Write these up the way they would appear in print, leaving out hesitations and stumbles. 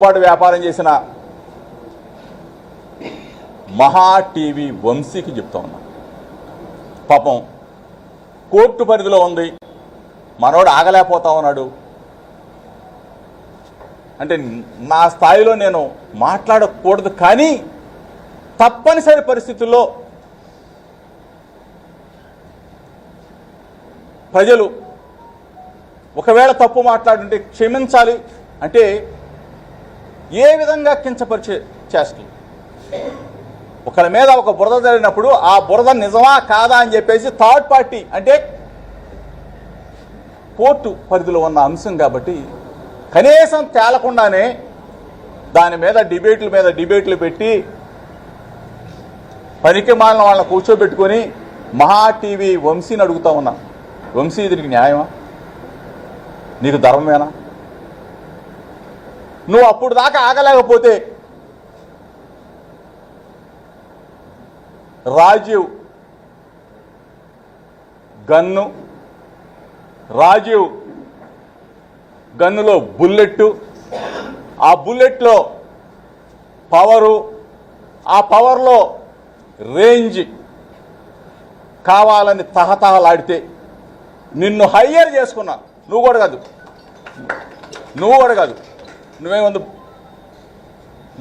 పాటు వ్యాపారం చేసిన మహా టీవీ వంశీకి చెప్తా ఉన్నా. పాపం కోర్టు పరిధిలో ఉంది, మనోడు ఆగలేకపోతా ఉన్నాడు. అంటే నా స్థాయిలో నేను మాట్లాడకూడదు, కానీ తప్పనిసరి పరిస్థితుల్లో ప్రజలు ఒకవేళ తప్పు మాట్లాడుంటే క్షమించాలి. అంటే ఏ విధంగా కించపరిచే చేష్టలు, ఒకరి మీద ఒక బురద జరిగినప్పుడు ఆ బురద నిజమా కాదా అని చెప్పేసి థర్డ్ పార్టీ, అంటే కోర్టు పరిధిలో ఉన్న అంశం కాబట్టి కనీసం తేలకుండానే దాని మీద డిబేట్లు పెట్టి పనికి మాలిన వాళ్ళని కూర్చోబెట్టుకొని మహా టీవీ వంశీని అడుగుతా ఉన్నా, వంశీ దీనికి న్యాయమా? నీకు ధర్మమేనా? నువ్వు అప్పుడు దాకా ఆగలేకపోతే రాజీవ్ గన్నులో బుల్లెట్టు, ఆ బుల్లెట్లో పవరు, ఆ పవర్లో రేంజ్ కావాలని తహతహలాడితే నిన్ను హయ్యర్ చేసుకున్నా. నువ్వు కూడా కాదు, నువ్వేముంది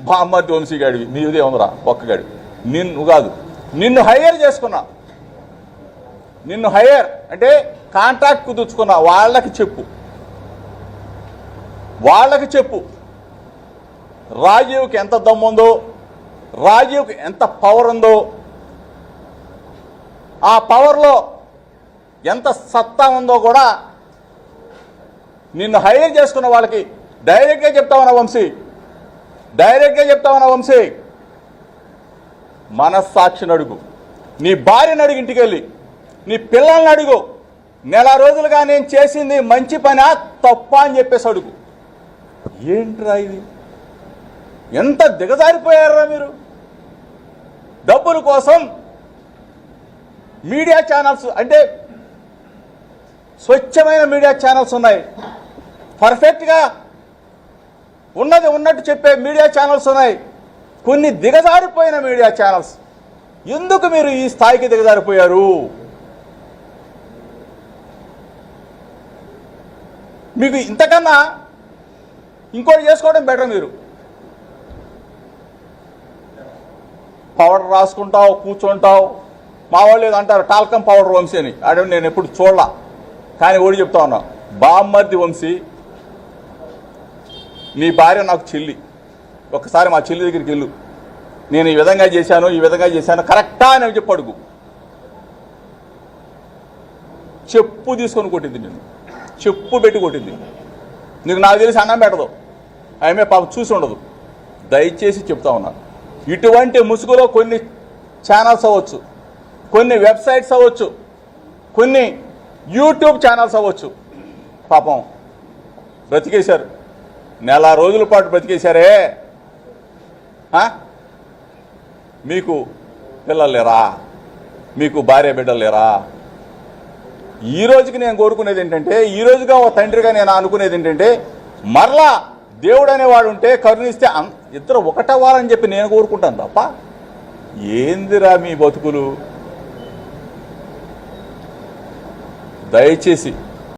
బామ్మర్ది వంశీ గాడివి, నీదే ఉందిరా ఒక్కగాడి. నిన్ను హయ్యర్ చేసుకున్నా. నిన్ను హయ్యర్ అంటే కాంట్రాక్ట్ కుదుర్చుకున్నా. వాళ్ళకి చెప్పు రాజీవ్కి ఎంత దమ్ముందో, రాజీవ్కి ఎంత పవర్ ఉందో, ఆ పవర్లో ఎంత సత్తా ఉందో కూడా నిన్ను హైర్ చేసుకున్న వాళ్ళకి డైరెక్ట్గా చెప్తామన్నా వంశీ. మనస్సాక్షిని అడుగు, నీ భార్యను అడుగు, ఇంటికి వెళ్ళి నీ పిల్లల్ని అడుగు, నెల రోజులుగా నేను చేసింది మంచి పనా తప్ప అని చెప్పేసి అడుగు. ఏంట్రా ఇది? ఎంత దిగజారిపోయారా మీరు? డబ్బుల కోసం మీడియా ఛానల్స్, అంటే స్వచ్ఛమైన మీడియా ఛానల్స్ ఉన్నాయి, పర్ఫెక్ట్గా ఉన్నది ఉన్నట్టు చెప్పే మీడియా ఛానల్స్ ఉన్నాయి, కొన్ని దిగజారిపోయిన మీడియా ఛానల్స్. ఎందుకు మీరు ఈ స్థాయికి దిగజారిపోయారు? మీకు ఇంతకన్నా ఇంకోటి చేసుకోవడం బెటర్. మీరు పౌడర్ రాసుకుంటావు, కూర్చుంటావు. మా వాళ్ళు ఏదో అంటారు టాల్కమ్ పౌడర్ వంశీ అని, అదే నేను ఎప్పుడు చూడలా, కానీ ఓడి చెప్తా ఉన్నా. బామ్మర్ది వంశీ, నీ భార్య నాకు చెల్లి. ఒక్కసారి మా చెల్లి దగ్గరికి వెళ్ళు, నేను ఈ విధంగా చేశాను కరెక్టా అని చెప్పి అడుగు. చెప్పు తీసుకొని కొట్టింది, నేను చెప్పు పెట్టి కొట్టింది. నీకు నాకు తెలిసి అన్నం పెట్టదు, ఆమె పాప చూసి ఉండదు. దయచేసి చెప్తా ఉన్నా, ఇటువంటి ముసుగులో కొన్ని ఛానల్స్ అవ్వచ్చు, కొన్ని వెబ్సైట్స్ అవ్వచ్చు, కొన్ని యూట్యూబ్ ఛానల్స్ అవ్వచ్చు, పాపం బ్రతికేశారు. నెల రోజుల పాటు బ్రతికేశారే. మీకు పిల్లలు లేరా? మీకు భార్య బిడ్డలు లేరా? ఈ రోజుకి నేను కోరుకునేది ఏంటంటే, ఈ రోజుగా ఓ తండ్రిగా నేను అనుకునేది ఏంటంటే, మరలా దేవుడు అనేవాడు ఉంటే కరుణిస్తే ఇద్దరు ఒకటవ్వాలని చెప్పి నేను కోరుకుంటాను తప్ప ఏందిరా మీ బతుకులు? దయచేసి